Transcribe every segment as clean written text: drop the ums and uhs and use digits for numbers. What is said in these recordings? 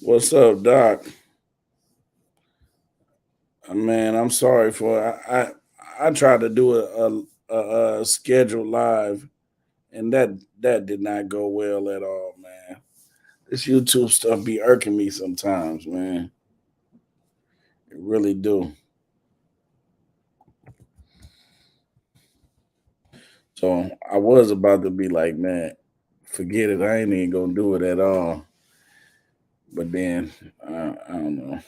What's up, Doc? Man, I'm sorry for I tried to do a schedule live, and that did not go well at all, man. This YouTube stuff be irking me sometimes, man. It really do. So I was about to be like, man, forget it. I ain't even gonna do it at all. But then I don't know.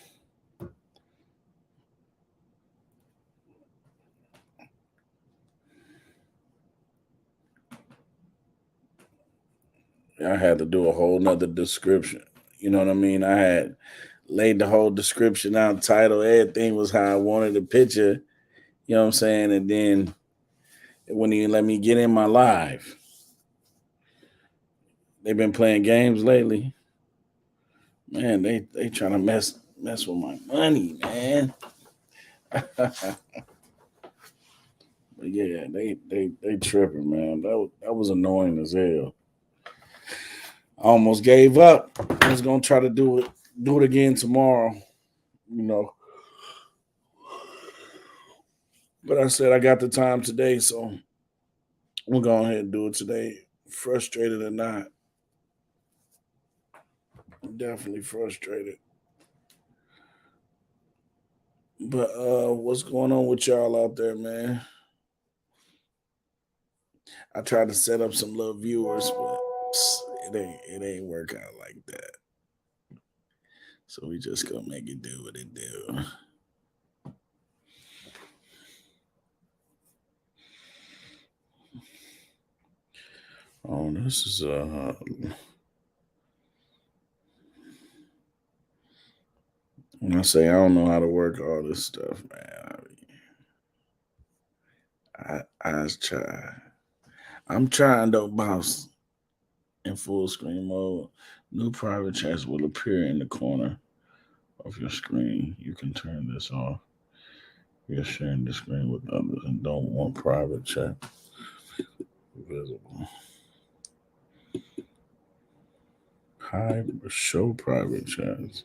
I had to do a whole nother description. You know what I mean? I had laid the whole description out, title, everything was how I wanted the picture. You know what I'm saying? And then it wouldn't even let me get in my live. They've been playing games lately. Man, they trying to mess with my money, man. But yeah, they tripping, man. That was annoying as hell. I almost gave up. I was gonna try to do it again tomorrow, you know. But I said I got the time today, so we'll go ahead and do it today. Frustrated or not, definitely frustrated. But what's going on with y'all out there, man? I tried to set up some little viewers, but it ain't work out like that. So we just gonna make it do what it do. Oh, this is when I say I don't know how to work all this stuff, man. I was try. I'm trying though, boss. In full screen mode, new private chats will appear in the corner of your screen. You can turn this off. You're sharing the screen with others and don't want private chat visible. Hide or show private chats.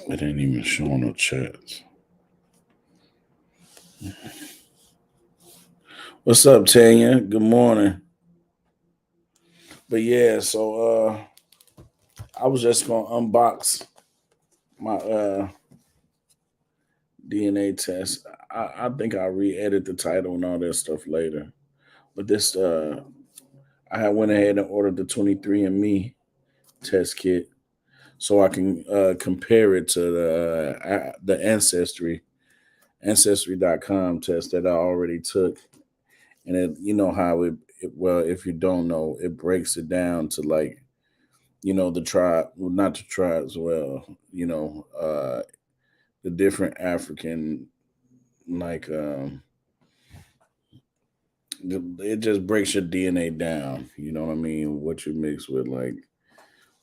It ain't even showing no chats. What's up, Tanya? Good morning. But yeah, so I was just gonna unbox my DNA test. I think I'll re-edit the title and all that stuff later. But this I had went ahead and ordered the 23andMe test kit so I can compare it to the ancestry.com test that I already took. And it, you know how well, if you don't know, it breaks it down to like, the tribe, well, not the tribes, well, the different African, like, it just breaks your DNA down. You know what I mean? What you mix with, like,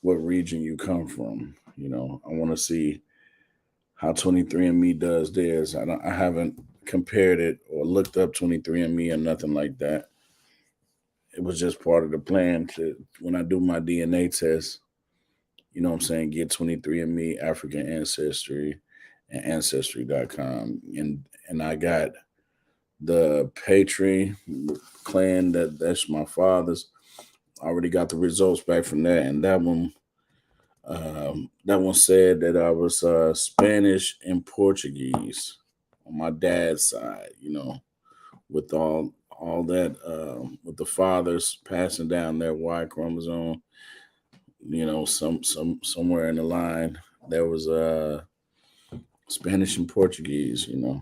what region you come from. I want to see how 23andMe does theirs. I haven't compared it or looked up 23andMe or nothing like that. It was just part of the plan to, when I do my DNA test, what I'm saying, get 23andMe, African Ancestry, and Ancestry.com. And I got the Patri clan, that's my father's. I already got the results back from that, and that one said that I was Spanish and Portuguese on my dad's side. With all that, with the fathers passing down their Y chromosome. Somewhere in the line there was Spanish and Portuguese. And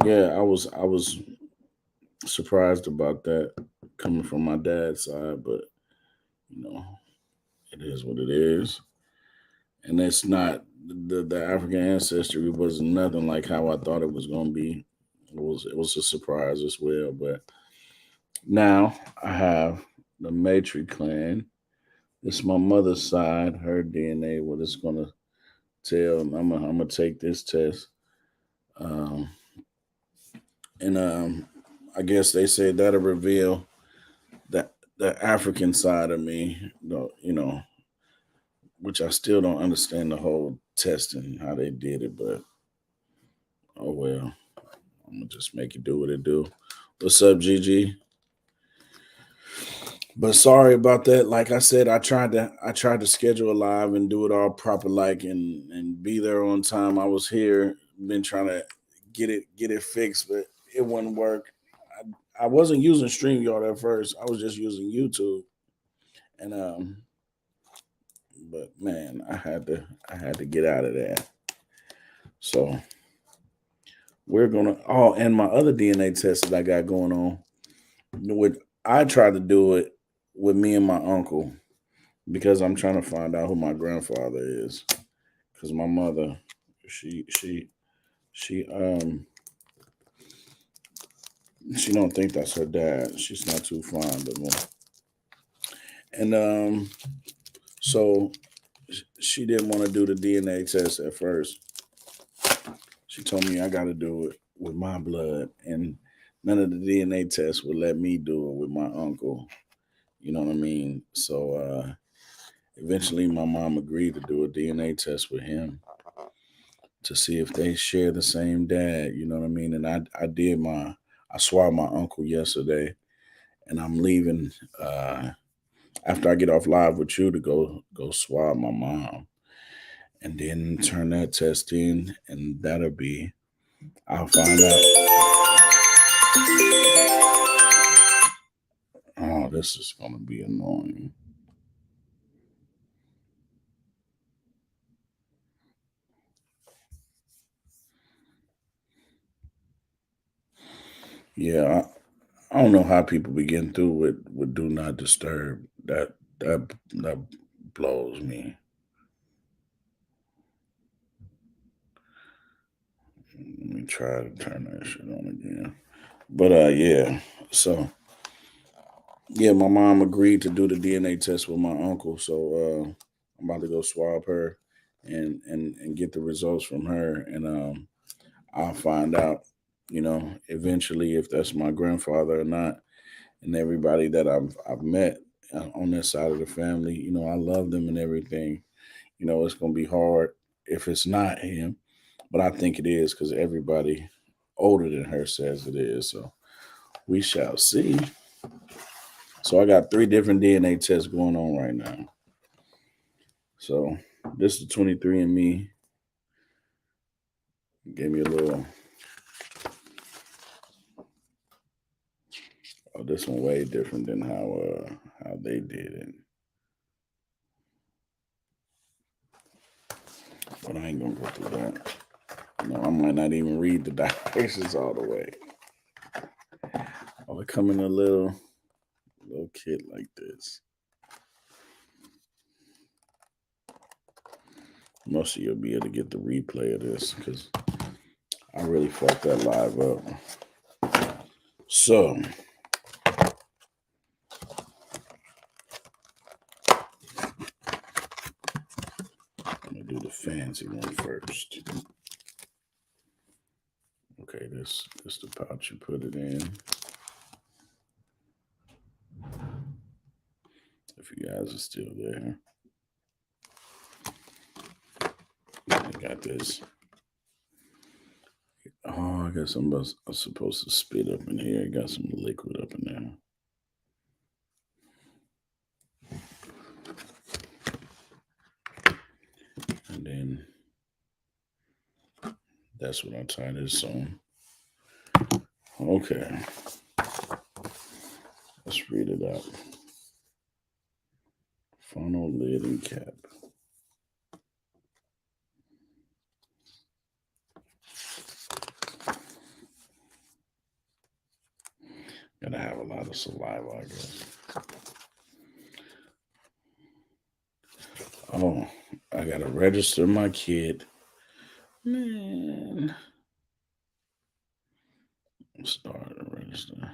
yeah, I was surprised about that coming from my dad's side, but you know, it is what it is. And it's not the African ancestry was nothing like how I thought it was going to be. It was a surprise as well. But now I have the Matri clan. It's my mother's side, her DNA. What it's going to tell. I'm gonna take this test, and I guess they say that'll reveal that the African side of me, which I still don't understand the whole testing how they did it, but oh well. I'm gonna just make it do what it do. What's up, Gigi? But sorry about that. Like I said, I tried to schedule a live and do it all proper, like and be there on time. I was here, been trying to get it fixed, but it wouldn't work. I wasn't using StreamYard at first. I was just using YouTube, and but man, I had to get out of that. So we're gonna. Oh, and my other DNA test that I got going on. With I tried to do it with me and my uncle because I'm trying to find out who my grandfather is. Because my mother, she she don't think that's her dad. She's not too fond of him, and so she didn't want to do the DNA test at first. She told me I got to do it with my blood, and none of the DNA tests would let me do it with my uncle. You know what I mean? So eventually, my mom agreed to do a DNA test with him to see if they share the same dad. You know what I mean? And I swabbed my uncle yesterday, and I'm leaving after I get off live with you to go swab my mom, and then turn that test in, and I'll find out. Oh, this is gonna be annoying. Yeah, I don't know how people be getting through with do not disturb. That that blows me. Let me try to turn that shit on again. But yeah. So yeah, my mom agreed to do the DNA test with my uncle. So I'm about to go swab her and get the results from her, and I'll find out, eventually if that's my grandfather or not. And everybody that I've met on that side of the family, I love them and everything. It's gonna be hard if it's not him, but I think it is because everybody older than her says it is. So we shall see. So I got three different DNA tests going on right now. So this is 23andMe. Gave me a little. Oh, this one way different than how they did it. But I ain't gonna go through that. I might not even read the directions all the way. Oh, it come in a little kit like this. Most of you'll be able to get the replay of this because I really fucked that live up. So I'm gonna do the fancy one first. Okay, this the pouch you put it in. If you guys are still there. I got this. Oh, I guess I'm supposed to spit up in here. I got some liquid up in there. And then that's what I tie this on. Okay. Let's read it out. Funnel, lid, and cap. Gotta have a lot of saliva, I guess. Oh, I gotta register my kid. Man. Start to register.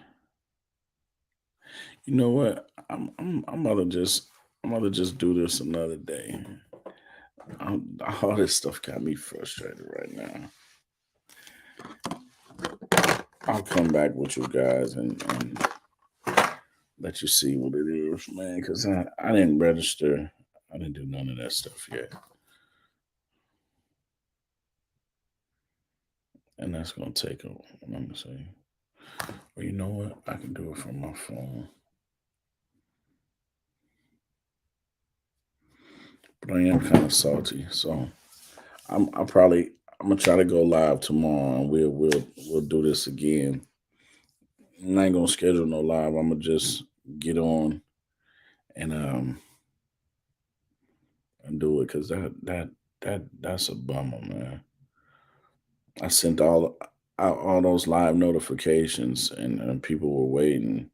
You know what? I'm gonna just do this another day. All this stuff got me frustrated right now. I'll come back with you guys and let you see what it is, man. Because I didn't register. I didn't do none of that stuff yet. And that's going to take a, let me see. Well, you know what? I can do it from my phone. But I am kind of salty. So I'm gonna try to go live tomorrow and we'll do this again. And I ain't gonna schedule no live. I'm gonna just get on and and do it because that's a bummer, man. I sent out all those live notifications and people were waiting,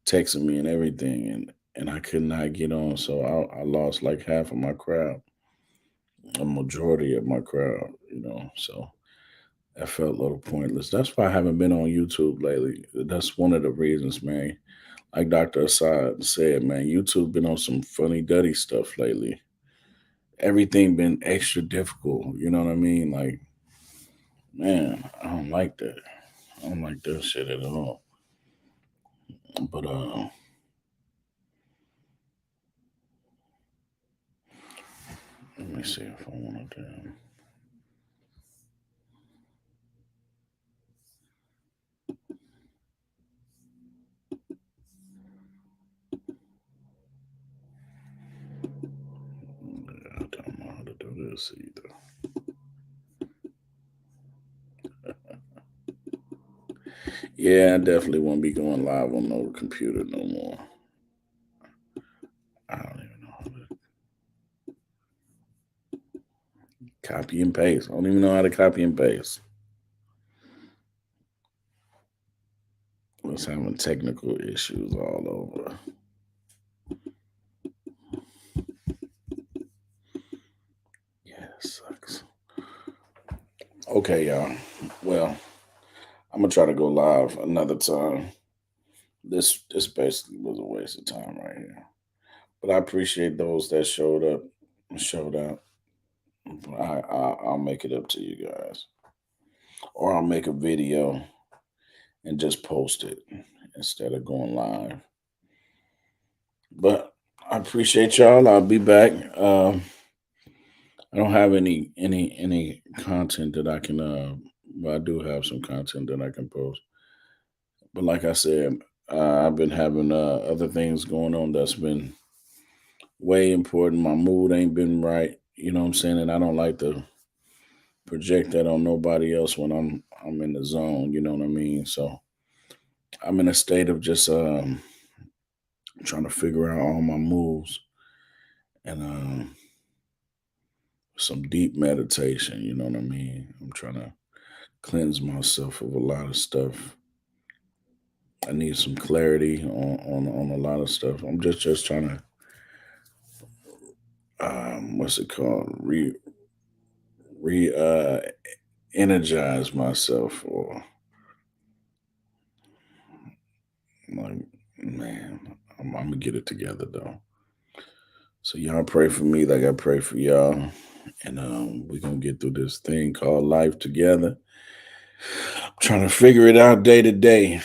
texting me and everything, and I could not get on, so I lost like half of my crowd, a majority of my crowd, So that felt a little pointless. That's why I haven't been on YouTube lately. That's one of the reasons, man. Like Dr. Assad said, man, YouTube been on some funny duddy stuff lately. Everything been extra difficult. You know what I mean? Like, man, I don't like that. I don't like that shit at all. But let me see if I want to. I don't know how to do this either. Yeah, I definitely won't be going live on no computer no more. I don't even know how to copy and paste. I don't even know how to copy and paste. I was having technical issues all over. Yeah, it sucks. Okay, y'all. Well, I'm gonna try to go live another time. This basically was a waste of time right here. But I appreciate those that showed up and showed out. I'll make it up to you guys, or I'll make a video and just post it instead of going live. But I appreciate y'all. I'll be back. I don't have any content that I can. But I do have some content that I can post. But like I said, I've been having other things going on that's been way important. My mood ain't been right. You know what I'm saying? And I don't like to project that on nobody else when I'm in the zone. You know what I mean? So I'm in a state of just trying to figure out all my moves and some deep meditation. You know what I mean? I'm trying to cleanse myself of a lot of stuff. I need some clarity on a lot of stuff. I'm just trying to what's it called, re energize myself, or like, man, I'm gonna get it together though. So y'all pray for me like I pray for y'all, and we're gonna get through this thing called life together. I'm trying to figure it out day to day,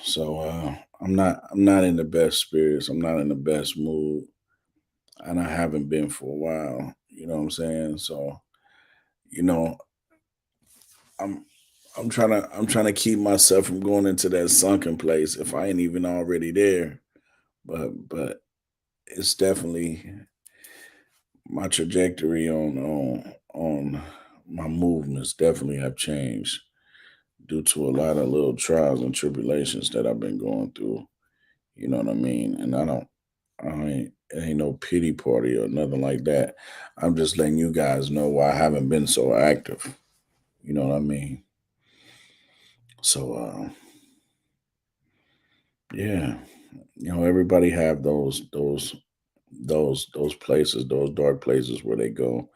So I'm not in the best spirits. I'm not in the best mood, and I haven't been for a while. You know what I'm saying? So you know, I'm I'm trying to keep myself from going into that sunken place if I ain't even already there. But it's definitely my trajectory on my movements definitely have changed due to a lot of little trials and tribulations that I've been going through. You know what I mean? And it ain't no pity party or nothing like that. I'm just letting you guys know why I haven't been so active. You know what I mean? So yeah, everybody have those places, those dark places where they go,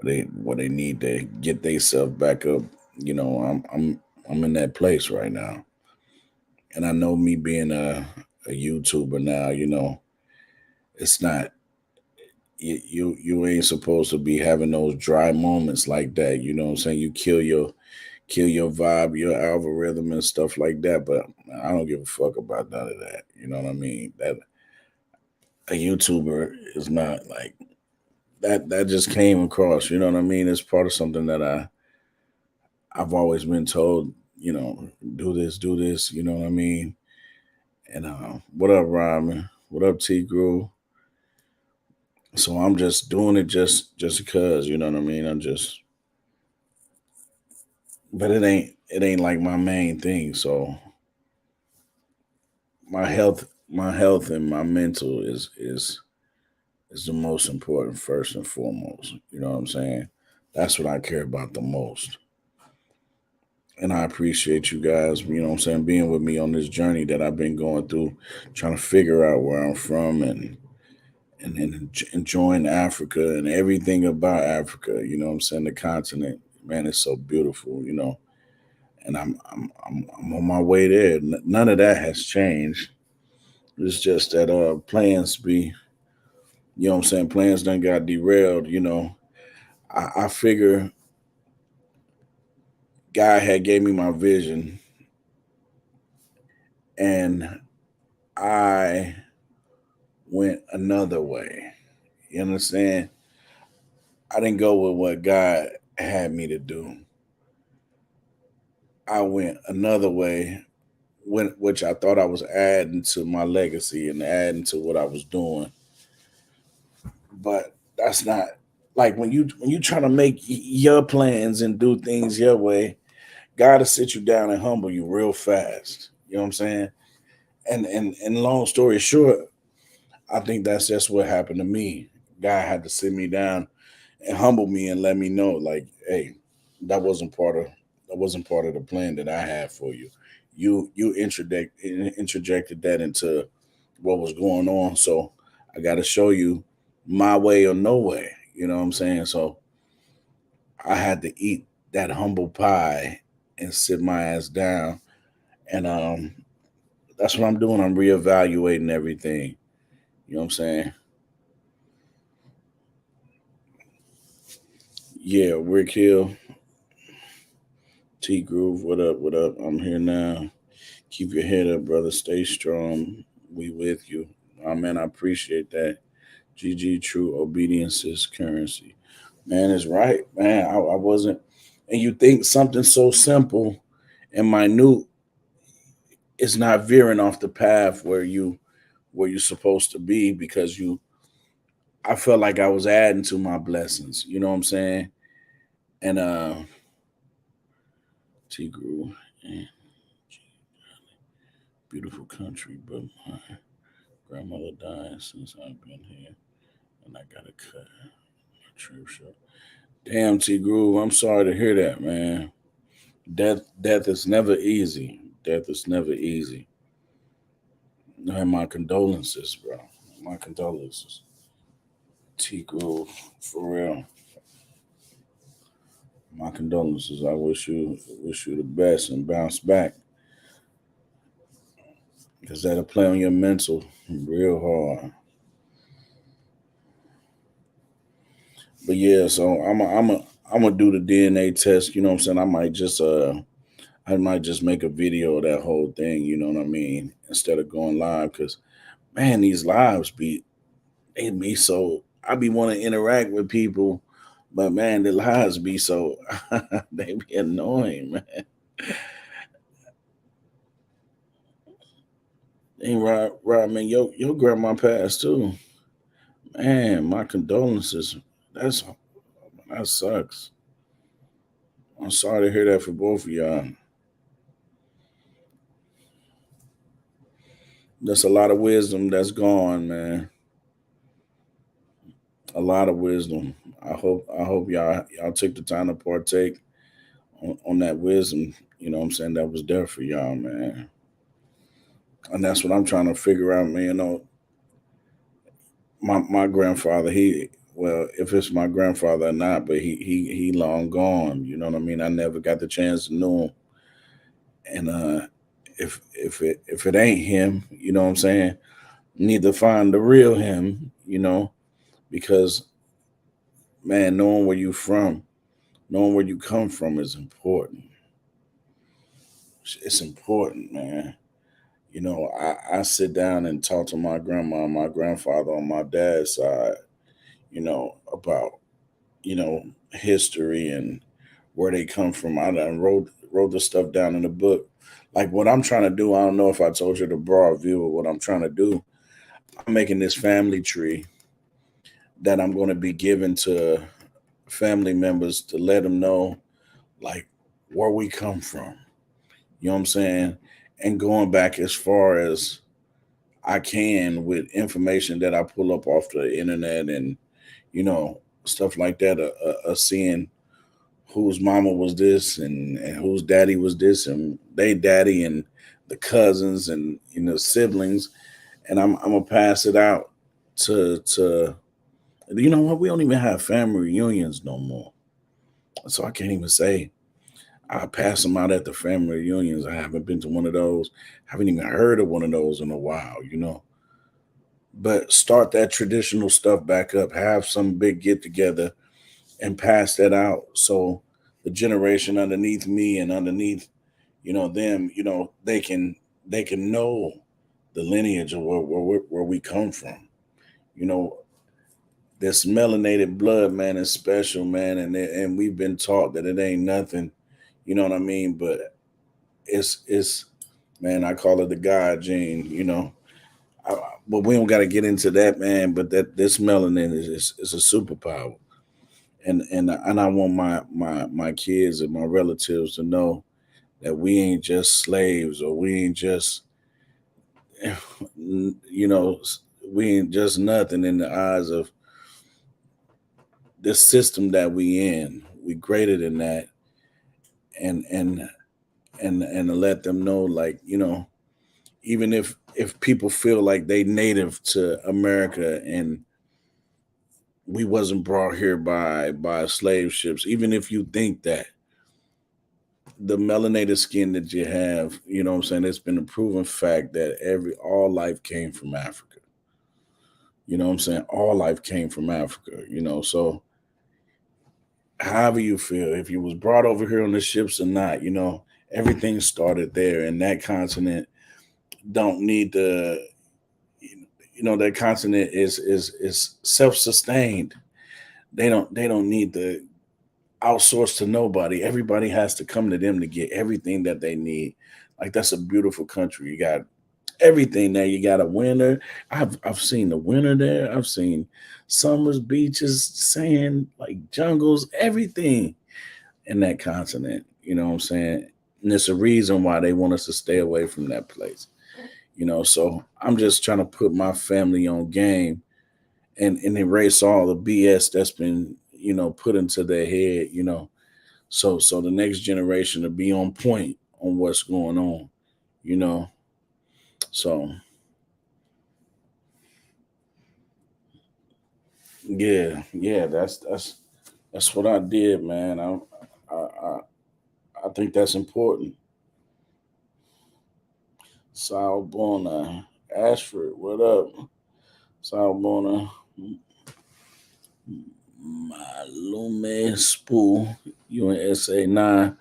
where they need to get themselves back up. I'm in that place right now, and I know me being a YouTuber now, it's not you ain't supposed to be having those dry moments like that. You know what I'm saying? You kill kill your vibe, your algorithm, and stuff like that. But I don't give a fuck about none of that. You know what I mean? That a YouTuber is not like that. That just came across. You know what I mean? It's part of something that I've always been told. You know, do this, do this. You know what I mean? And what up, Ryman? What up, T Groove? So I'm just doing it just because. You know what I mean? I'm just, but it ain't like my main thing. So my health and my mental is the most important first and foremost. You know what I'm saying? That's what I care about the most. And I appreciate you guys, you know what I'm saying, being with me on this journey that I've been going through, trying to figure out where I'm from and enjoying Africa and everything about Africa. You know what I'm saying? The continent, man, it's so beautiful, you know. And I'm on my way there. None of that has changed. It's just that plans be, you know what I'm saying, plans done got derailed, you know. I figure God had gave me my vision and I went another way. You understand? I didn't go with what God had me to do. I went another way, which I thought I was adding to my legacy and adding to what I was doing. But that's not like when you try to make your plans and do things your way, God will sit you down and humble you real fast. You know what I'm saying? And long story short, I think that's just what happened to me. God had to sit me down and humble me and let me know, like, hey, that wasn't part of that wasn't part of the plan that I had for you. You interjected that into what was going on. So I got to show you my way or no way. You know what I'm saying? So I had to eat that humble pie and sit my ass down. And that's what I'm doing. I'm reevaluating everything. You know what I'm saying? Yeah, Rick Hill, T Groove, what up? What up? I'm here now. Keep your head up, brother. Stay strong. We with you. Man, I appreciate that. GG, true obedience is currency. Man, is right, man. I wasn't, and you think something so simple and minute is not veering off the path where you're supposed to be because I felt like I was adding to my blessings. You know what I'm saying? And T grew, beautiful country, but my grandmother died since I've been here, and I got to cut my trip short. Damn, T Groove, I'm sorry to hear that, man. Death is never easy. Death is never easy. And my condolences, bro. My condolences. T Groove, for real. My condolences. I wish you the best and bounce back. Because that'll play on your mental real hard. But yeah, so I'm gonna do the DNA test. You know what I'm saying? I might just make a video of that whole thing. You know what I mean? Instead of going live, because man, these lives be so. I be want to interact with people, but man, the lives be so they be annoying, man. Ain't right, man. Your grandma passed too. Man, my condolences. That's that sucks. I'm sorry to hear that for both of y'all. That's a lot of wisdom that's gone, man. A lot of wisdom. I hope y'all took the time to partake on that wisdom. You know what I'm saying? That was there for y'all, man. And that's what I'm trying to figure out, man. You know, my grandfather, he well, if it's my grandfather or not, but he long gone. You know what I mean? I never got the chance to know him. And if it ain't him, you know what I'm saying? Need to find the real him, you know, because man, knowing where you from, knowing where you come from is important. it's important, man. I sit down and talk to my grandma and my grandfather on my dad's side, about, history and where they come from. I done wrote the stuff down in the book. Like what I'm trying to do, I don't know if I told you the broad view of what I'm trying to do. I'm making this family tree that I'm going to be giving to family members to let them know like where we come from. You know what I'm saying? And going back as far as I can with information that I pull up off the internet and stuff like that. Seeing whose mama was this and whose daddy was this and they daddy and the cousins and siblings, and I'm gonna pass it out to what, we don't even have family reunions no more, so I can't even say I pass them out at the family reunions. I haven't been to one of those, haven't even heard of one of those in a while. But start that traditional stuff back up, have some big get together and pass that out, so the generation underneath me and underneath them, they can know the lineage of where we come from. you know this melanated blood, man, is special, man, and we've been taught that it ain't nothing. You know what I mean? But it's man, I call it the God gene. I, but we don't got to get into that, man. But that this melanin is a superpower, and I want my kids and my relatives to know that we ain't just slaves, or we ain't just you know we ain't just nothing in the eyes of this system that we in. We greater than that, and and to let them know, like, even if people feel like they native to America and we wasn't brought here by slave ships, even if you think that, the melanated skin that you have, what I'm saying, it's been a proven fact that every all life came from Africa. What I'm saying? All life came from Africa. So however you feel, if you was brought over here on the ships or not, everything started there, and that continent don't need to, that continent is self-sustained. They don't need to outsource to nobody. Everybody has to come to them to get everything that they need. Like, that's a beautiful country. You got everything there. You got a winter. I've seen the winter there. I've seen summers, beaches, sand, like jungles, everything in that continent. You know what I'm saying? And it's a reason why they want us to stay away from that place. So I'm just trying to put my family on game and erase all the BS that's been, put into their head, so the next generation to be on point on what's going on, you know. So yeah, that's what I did, man. I think that's important. Salbona, Ashford, what up? Salbona, Malume Spool, you in SA 9?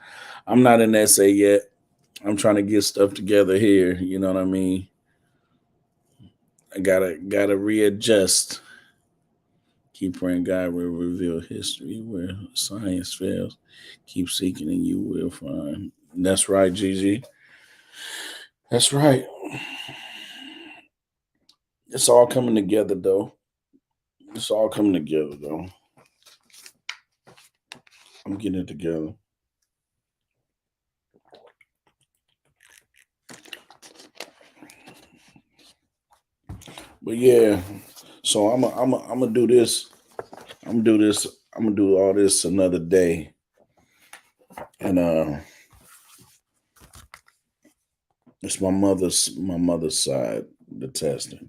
I'm not in SA yet. I'm trying to get stuff together here. You know what I mean? I gotta readjust. Keep praying God will reveal history where science fails. Keep seeking and you will find. That's right, Gigi. That's right. It's all coming together, though. It's all coming together, though. I'm getting it together. But yeah, so I'm gonna do this. I'm gonna do this. I'm gonna do all this another day, and it's my mother's side, the testing.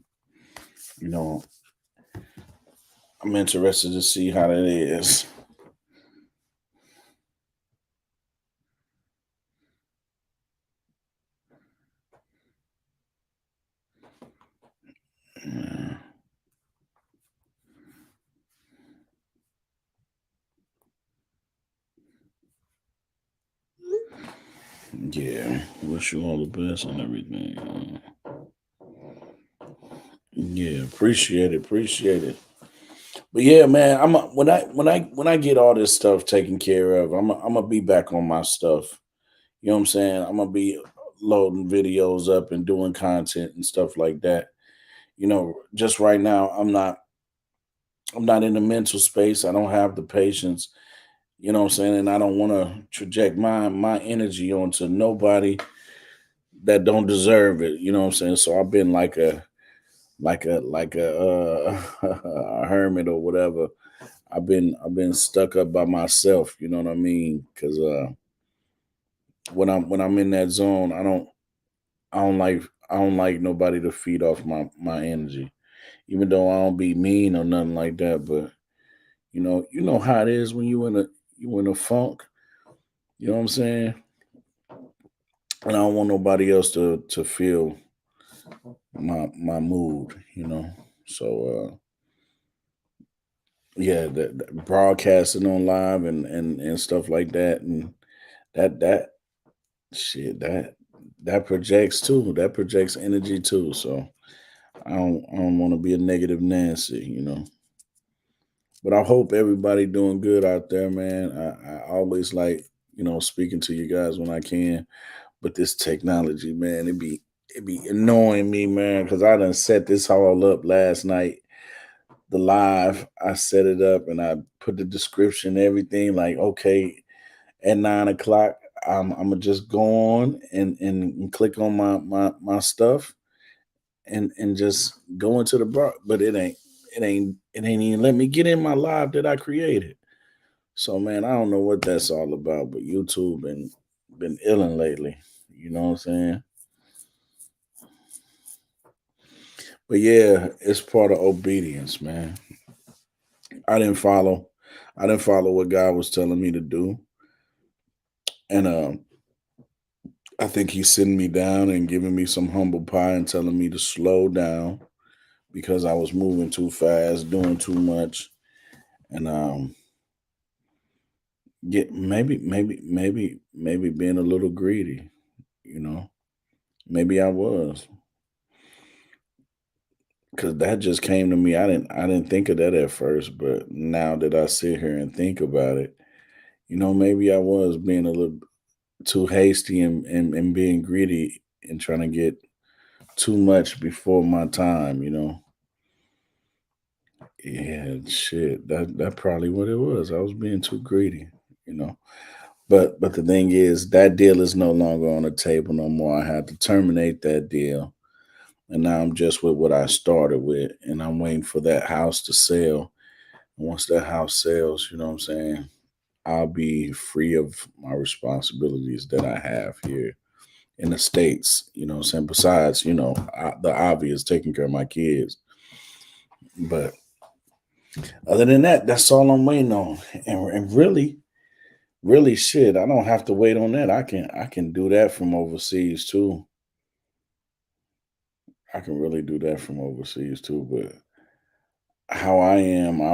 You know, I'm interested to see how that is. Yeah. Yeah, wish you all the best and everything. Yeah, appreciate it. But yeah, man, when I get all this stuff taken care of, I'm gonna be back on my stuff. You know what I'm saying? I'm gonna be loading videos up and doing content and stuff like that. Just right now, I'm not in the mental space. I don't have the patience. You know what I'm saying? And I don't want to project my energy onto nobody that don't deserve it. You know what I'm saying? So I've been like a a hermit or whatever. I've been stuck up by myself. You know what I mean? Because when I'm in that zone, I don't like I don't like nobody to feed off my energy. Even though I don't be mean or nothing like that, but you know how it is when you in a funk. You know what I'm saying? And I don't want nobody else to feel my mood. So yeah, the broadcasting on live and stuff like that, and that shit that projects too. That projects energy too. So I don't want to be a negative Nancy. But I hope everybody doing good out there, man. I always like speaking to you guys when I can. But this technology, man, it be annoying me, man, because I done set this all up last night. The live, I set it up and I put the description, everything. Like, okay, at 9 o'clock, I'm gonna just go on and click on my stuff and just go into the bar. But it ain't even let me get in my live that I created. So man, I don't know what that's all about, but YouTube been illing lately. You know what I'm saying? But yeah, it's part of obedience, man. I didn't follow. I didn't follow what God was telling me to do, and I think He's sitting me down and giving me some humble pie and telling me to slow down because I was moving too fast, doing too much, and get maybe being a little greedy. You know, maybe I was because that just came to me. I didn't think of that at first, but now that I sit here and think about it, maybe I was being a little too hasty and being greedy and trying to get too much before my time. Yeah, shit. That probably what it was. I was being too greedy, you know. But the thing is, that deal is no longer on the table no more. I had to terminate that deal, and now I'm just with what I started with, and I'm waiting for that house to sell. And once that house sells, you know what I'm saying, I'll be free of my responsibilities that I have here in the states. You know what I'm saying. Besides, the obvious, taking care of my kids, but other than that, that's all I'm waiting on. And really, shit, I don't have to wait on that. I can do that from overseas too. I can really do that from overseas too. But how I am, I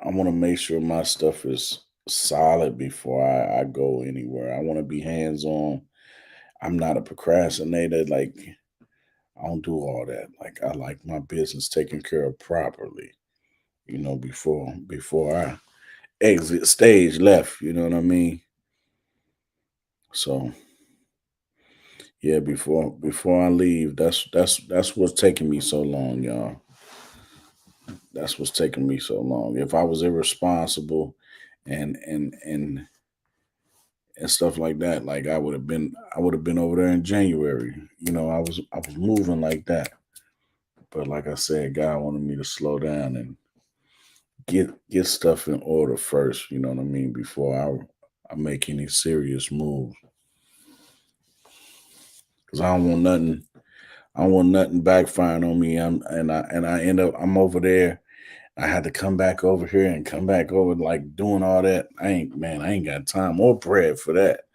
wanna make sure my stuff is solid before I go anywhere. I want to be hands on. I'm not a procrastinator. Like, I don't do all that. Like, I like my business taken care of properly. Before I exit stage left. You know what I mean? So yeah, before I leave, that's what's taking me so long, y'all. That's what's taking me so long. If I was irresponsible and and and and stuff like that, like I would have been over there in January. I was moving like that. But like I said, God wanted me to slow down and get stuff in order first, you know what I mean, before I make any serious moves. Cause I don't want nothing backfiring on me. And I end up I'm over there. I had to come back over here and come back over like doing all that. I ain't got time or bread for that.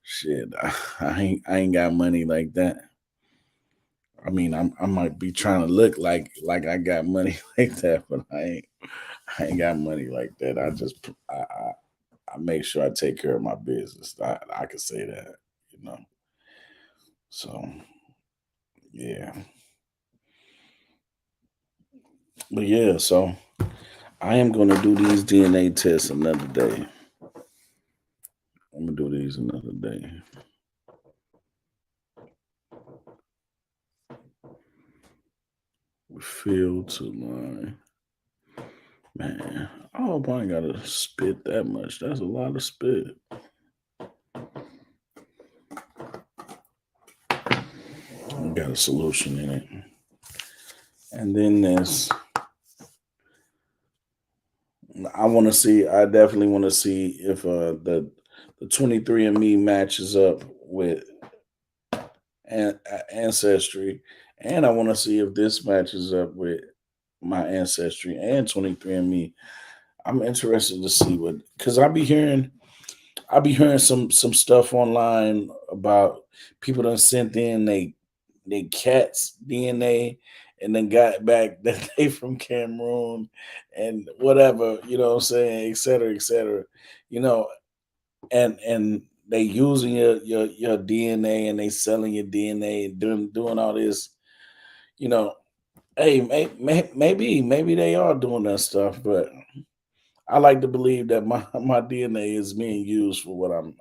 Shit. I ain't got money like that. I mean, I might be trying to look like I got money like that, but I ain't got money like that. I make sure I take care of my business. I can say that. you know. So yeah. But yeah, so I am gonna do these DNA tests another day. I'm gonna do these another day. Field to line. Man, I hope I ain't gotta spit that much. That's a lot of spit. Got a solution in it. And then there's I want to see. I definitely want to see if the 23andMe matches up with ancestry, and I want to see if this matches up with my ancestry and 23andMe. I'm interested to see what because I be hearing some stuff online about people done sent in they cats DNA and then got back that they from Cameroon and whatever, you know what I'm saying, et cetera, et cetera. You know, and they using your DNA and they selling your DNA and doing all this, you know. Hey, maybe they are doing that stuff, but I like to believe that my my DNA is being used for what I'm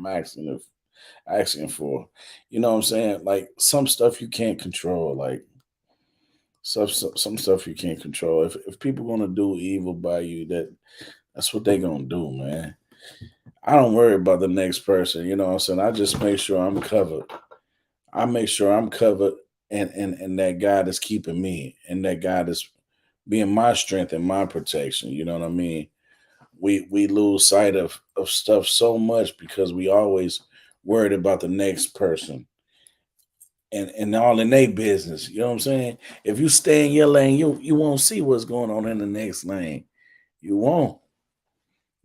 asking for. You know what I'm saying? Like some stuff you can't control. Like some stuff you can't control. If people gonna do evil by you, that's what they gonna do, man. I don't worry about the next person. You know what I'm saying? I just make sure I'm covered. I make sure I'm covered, and that God is keeping me, and that God is being my strength and my protection. You know what I mean? We lose sight of stuff so much because we always worried about the next person and all in their business. You know what I'm saying? If you stay in your lane, you won't see what's going on in the next lane. You won't.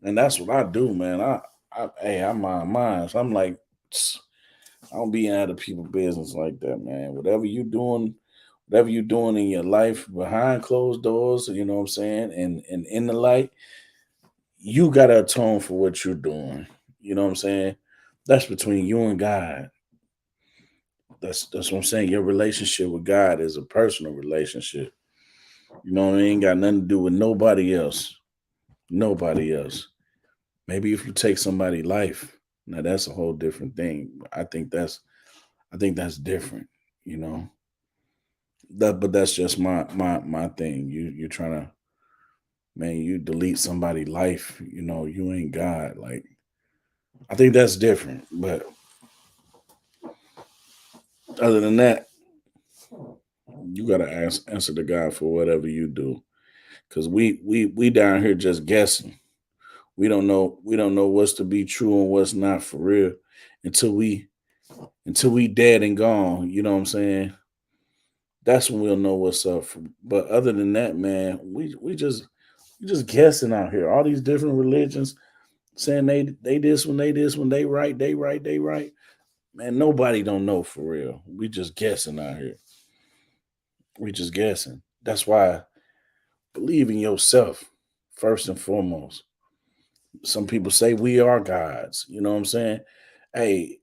And that's what I do, man. I'm my mind. So I'm like, I don't be out of people business like that, man. Whatever you doing in your life behind closed doors, you know what I'm saying, and in the light, you gotta atone for what you're doing. You know what I'm saying? That's between you and God. That's what I'm saying. Your relationship with God is a personal relationship. You know, it ain't got nothing to do with nobody else. Nobody else. Maybe if you take somebody's life, now that's a whole different thing. I think that's different, you know. But that's just my thing. You're trying to, man, you delete somebody's life, you know, you ain't God. Like I think that's different. But other than that, you gotta answer to God for whatever you do. Cause we down here just guessing. We don't know what's to be true and what's not for real until we dead and gone. You know what I'm saying? That's when we'll know what's up. But other than that, man, we just guessing out here. All these different religions saying they this one, they right, they right. Man, nobody don't know for real. We just guessing out here. We just guessing. That's why believe in yourself first and foremost. Some people say we are gods. You know what I'm saying? Hey,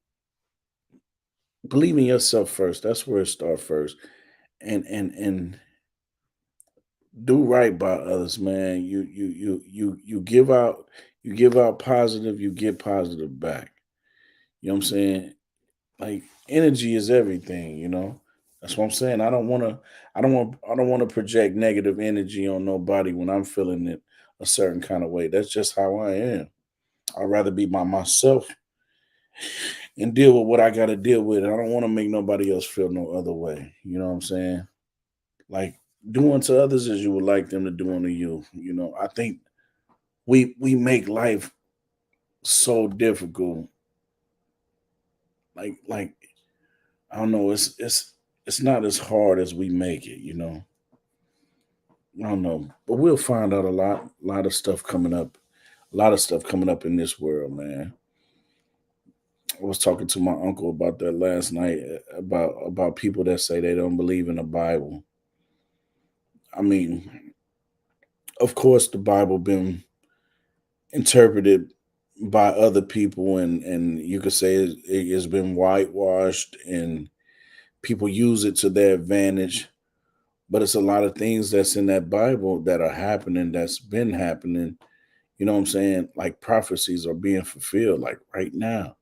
believe in yourself first. That's where it starts first. And do right by others, man. You give out positive, you get positive back. You know what I'm saying? Like energy is everything, you know. That's what I'm saying. I don't want to project negative energy on nobody when I'm feeling it a certain kind of way. That's just how I am. I'd rather be by myself and deal with what I got to deal with. I don't want to make nobody else feel no other way. You know what I'm saying? Like do unto others as you would like them to do unto you. You know, I think we make life so difficult. Like I don't know. It's not as hard as we make it. You know. I don't know, but we'll find out a lot of stuff coming up. A lot of stuff coming up in this world, man. I was talking to my uncle about that last night about people that say they don't believe in the Bible. I mean, of course, the Bible been interpreted by other people, and you could say it has been whitewashed, and people use it to their advantage. But it's a lot of things that's in that Bible that are happening, that's been happening. You know what I'm saying? Like prophecies are being fulfilled, like right now.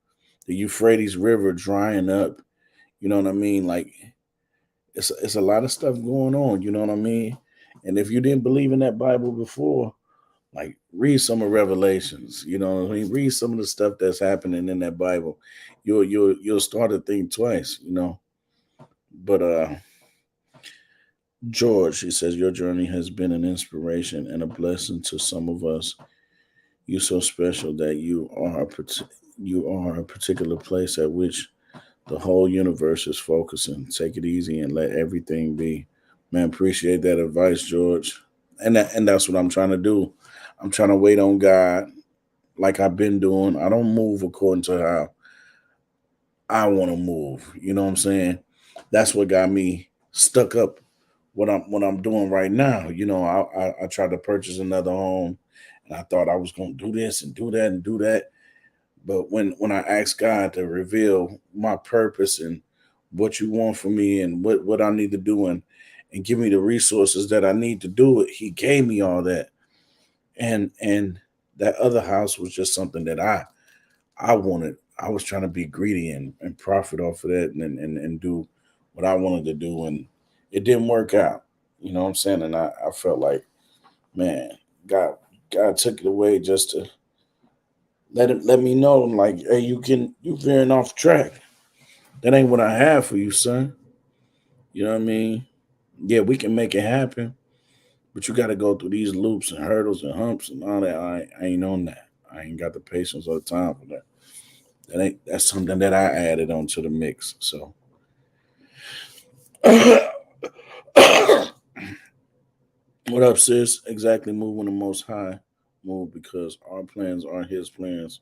The Euphrates River drying up. You know what I mean? Like it's a lot of stuff going on. You know what I mean? And if you didn't believe in that Bible before, like read some of Revelations. You know what I mean? Read some of the stuff that's happening in that Bible. You'll start to think twice. You know. But George, he says, your journey has been an inspiration and a blessing to some of us. You're so special that you are a particular place at which the whole universe is focusing. Take it easy and let everything be. Man, appreciate that advice, George. And that's what I'm trying to do. I'm trying to wait on God like I've been doing. I don't move according to how I want to move. You know what I'm saying? That's what got me stuck up what I'm doing right now. You know, I tried to purchase another home, and I thought I was gonna do this and do that and do that. But when I asked God to reveal my purpose and what you want from me and what I need to do, and give me the resources that I need to do it, He gave me all that. And that other house was just something that I wanted. I was trying to be greedy and profit off of that, and do what I wanted to do, and it didn't work out. You know what I'm saying? And I felt like, man, God God took it away just to let me know, like, hey, you veering off track. That ain't what I have for you, son. You know what I mean? Yeah, we can make it happen, but you got to go through these loops and hurdles and humps and all that. I ain't on that. I ain't got the patience or the time for that. That's something that I added onto the mix. So, what up, sis? Exactly, moving the most high move because our plans aren't his plans.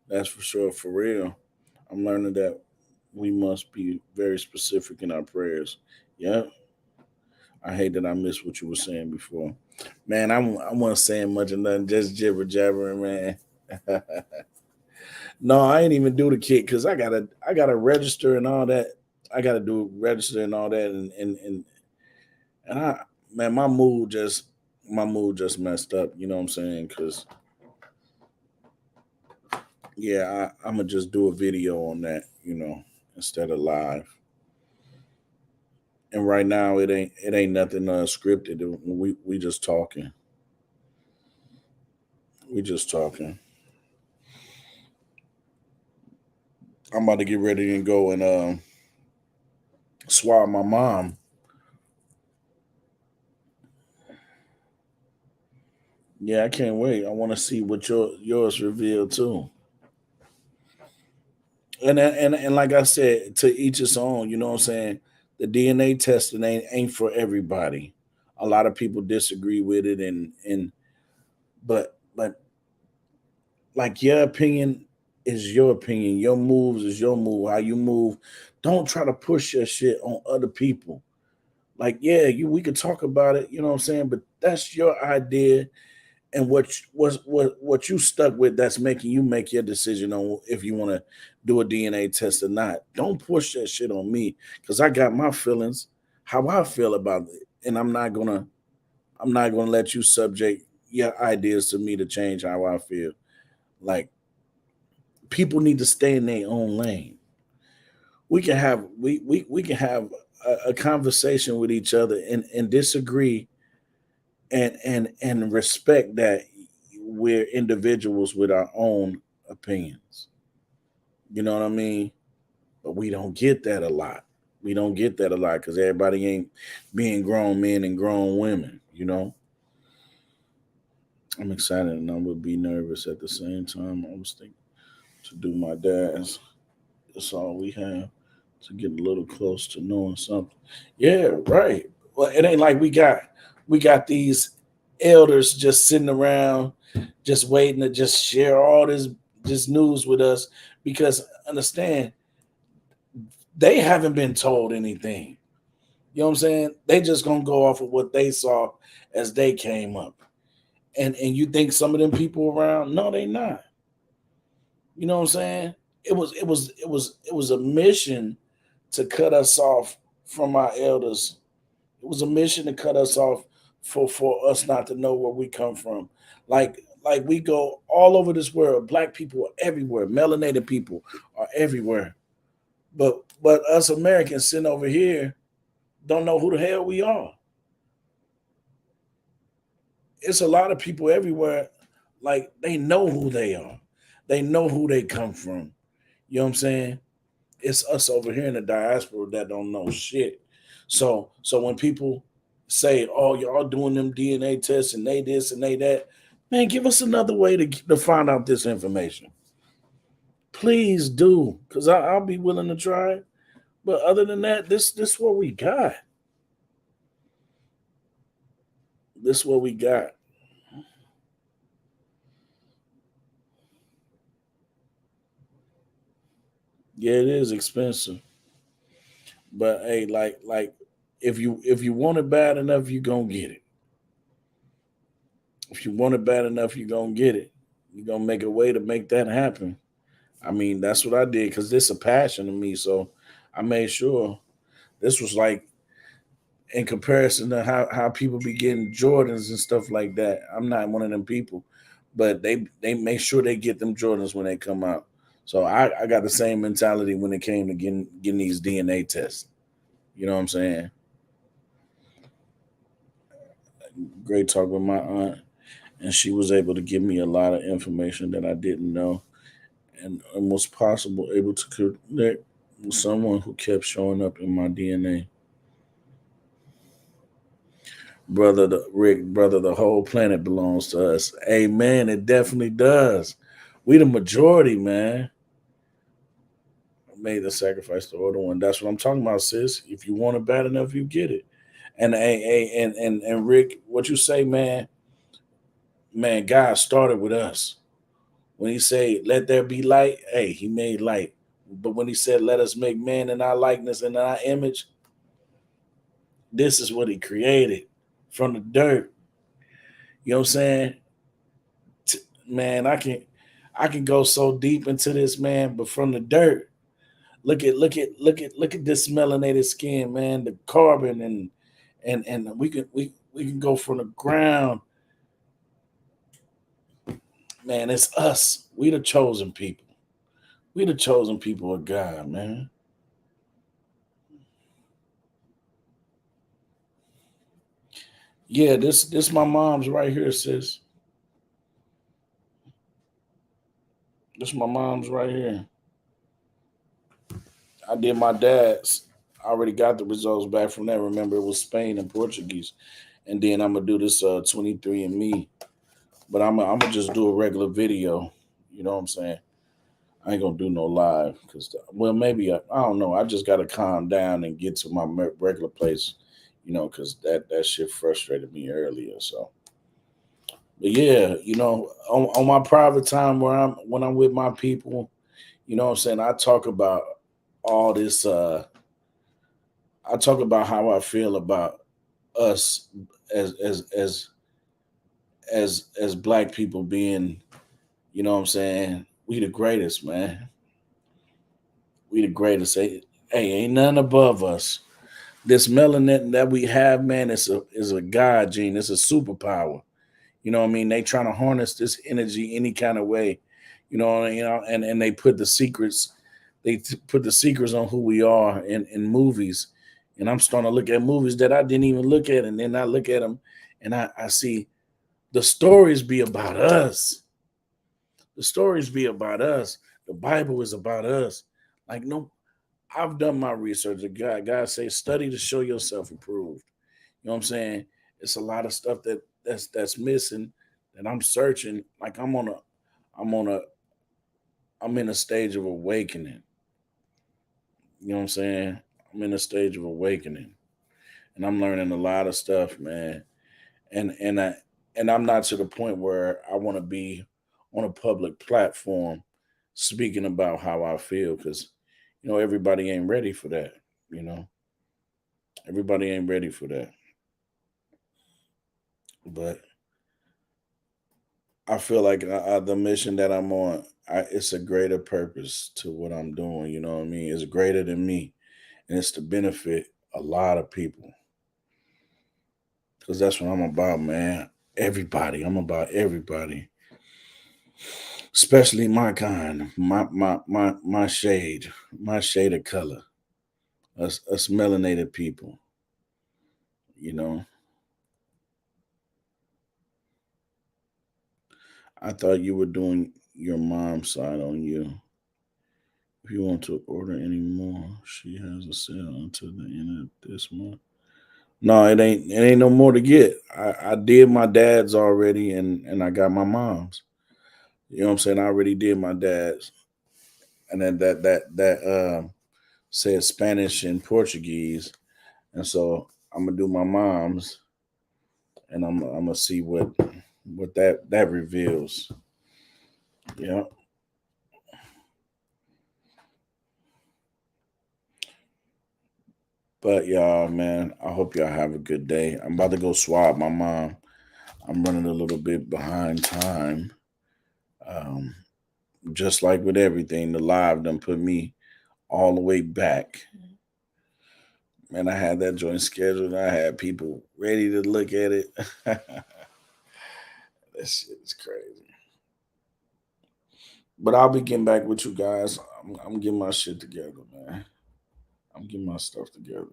That's for sure. For real, I'm learning that we must be very specific in our prayers. Yeah, I hate that I missed what you were saying before. Man, I wasn't saying much of nothing, just jibber jabbering, man. No, I ain't even do the kick because I gotta register and all that. I gotta do register and all that, and I man, my mood just messed up. You know what I'm saying? Because yeah, I'm gonna just do a video on that, instead of live. And right now, it ain't nothing scripted. We just talking. We just talking. I'm about to get ready and go and swab my mom. Yeah, I can't wait. I want to see what yours revealed too. And like I said, to each his own. You know what I'm saying? The DNA testing ain't for everybody. A lot of people disagree with it, and but like your opinion is your opinion. Your moves is your move. How you move. Don't try to push your shit on other people. Like, yeah, we could talk about it, you know what I'm saying? But that's your idea, and what you stuck with, that's making you make your decision on if you want to do a DNA test or not. Don't push that shit on me because I got my feelings, how I feel about it. And I'm not gonna let you subject your ideas to me to change how I feel. Like, people need to stay in their own lane. We can have a conversation with each other and disagree, and respect that we're individuals with our own opinions. You know what I mean? But we don't get that a lot. We don't get that a lot because everybody ain't being grown men and grown women. I'm excited and I would be nervous at the same time. I was thinking to do my dance. That's all we have to get a little close to knowing something. Yeah, right. Well, it ain't like we got these elders just sitting around, just waiting to just share all this news with us because understand they haven't been told anything. You know what I'm saying? They just gonna go off of what they saw as they came up. And you think some of them people around? No, they not. You know what I'm saying? It was a mission to cut us off from our elders. It was a mission to cut us off for us not to know where we come from. Like we go all over this world. Black people are everywhere. Melanated people are everywhere. But us Americans sitting over here don't know who the hell we are. It's a lot of people everywhere, like they know who they are. They know who they come from. You know what I'm saying? It's us over here in the diaspora that don't know shit. So when people say, "Oh, y'all doing them DNA tests and they this and they that," man, give us another way to find out this information. Please do, because I'll be willing to try it. But other than that, this what we got. This what we got. Yeah, it is expensive, but hey, like if you want it bad enough, you gonna get it. If you want it bad enough, you gonna get it. You gonna make a way to make that happen. I mean, that's what I did because this is a passion to me. So I made sure this was like in comparison to how people be getting Jordans and stuff like that. I'm not one of them people, but they make sure they get them Jordans when they come out. So I got the same mentality when it came to getting these DNA tests. You know what I'm saying? Great talk with my aunt, and she was able to give me a lot of information that I didn't know, and was possible able to connect with someone who kept showing up in my DNA. Brother, Rick, brother, the whole planet belongs to us. Amen. It definitely does. We the majority, man. Made the sacrifice to order one. That's what I'm talking about, sis. If you want it bad enough, you get it. And Rick, what you say, man, God started with us. When he said, "Let there be light," hey, he made light. But when he said, "Let us make man in our likeness and in our image," this is what he created from the dirt. You know what I'm saying? Man, I can go so deep into this, man, but from the dirt. Look at this melanated skin, man, the carbon and we can go from the ground. Man, it's us. We the chosen people. We the chosen people of God, man. Yeah, this my mom's right here, sis. This my mom's right here. I did my dad's. I already got the results back from that. Remember, it was Spain and Portuguese. And then I'm gonna do this 23 and me. But I'm gonna just do a regular video. You know what I'm saying? I ain't gonna do no live because, well, maybe I don't know. I just gotta calm down and get to my regular place, because that shit frustrated me earlier. So, but yeah, on my private time when I'm with my people, what I'm saying, I talk about all this. I talk about how I feel about us as as as as black people being, what I'm saying, we the greatest, man. We the greatest. Hey, ain't none above us. This melanin that we have, man, is a god gene. It's a superpower. You know what I mean? They trying to harness this energy any kind of way. And they put the secrets. Put the secrets on who we are in movies. And I'm starting to look at movies that I didn't even look at, and then I look at them, and I see the stories be about us. The stories be about us. The Bible is about us. Like, no, I've done my research. God says, study to show yourself approved. You know what I'm saying? It's a lot of stuff that's missing that I'm searching. Like I'm on a I'm in a stage of awakening. You know what I'm saying? I'm in a stage of awakening. And I'm learning a lot of stuff, man. And I'm not to the point where I want to be on a public platform speaking about how I feel, because everybody ain't ready for that. You know, everybody ain't ready for that. But I feel like the mission that I'm on, it's a greater purpose to what I'm doing. You know what I mean? It's greater than me, and it's to benefit a lot of people because that's what I'm about, man. Everybody, I'm about everybody, especially my kind, my shade of color, us melanated people. You know, I thought you were doing your mom's side on you. If you want to order any more, she has a sale until the end of this month. No, it ain't no more to get. I did my dad's already and I got my mom's. You know what I'm saying? I already did my dad's. And then that said Spanish and Portuguese. And so I'm gonna do my mom's and I'm gonna see what that reveals. Yeah. But y'all, man, I hope y'all have a good day. I'm about to go swab my mom. I'm running a little bit behind time. Um, just like with everything, the live done put me all the way back. Man, I had that joint scheduled. I had people ready to look at it. That shit is crazy. But I'll be getting back with you guys. I'm getting my shit together, man. I'm getting my stuff together.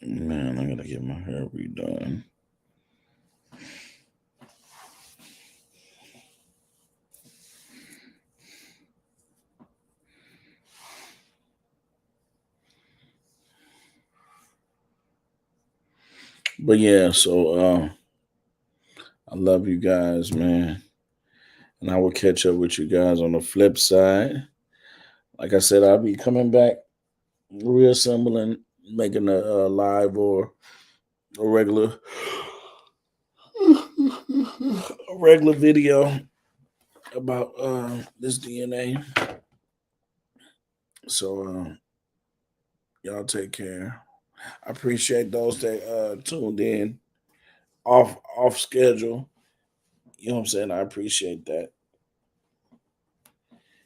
Man, I gotta get my hair redone. But yeah, so I love you guys, man. And I will catch up with you guys on the flip side. Like I said, I'll be coming back, reassembling, making a live or a regular a regular video about this DNA. So y'all take care. I appreciate those that tuned in off schedule. You know what I'm saying? I appreciate that.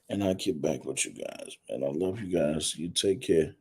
And I'll get back with you guys. And I love you guys. You take care.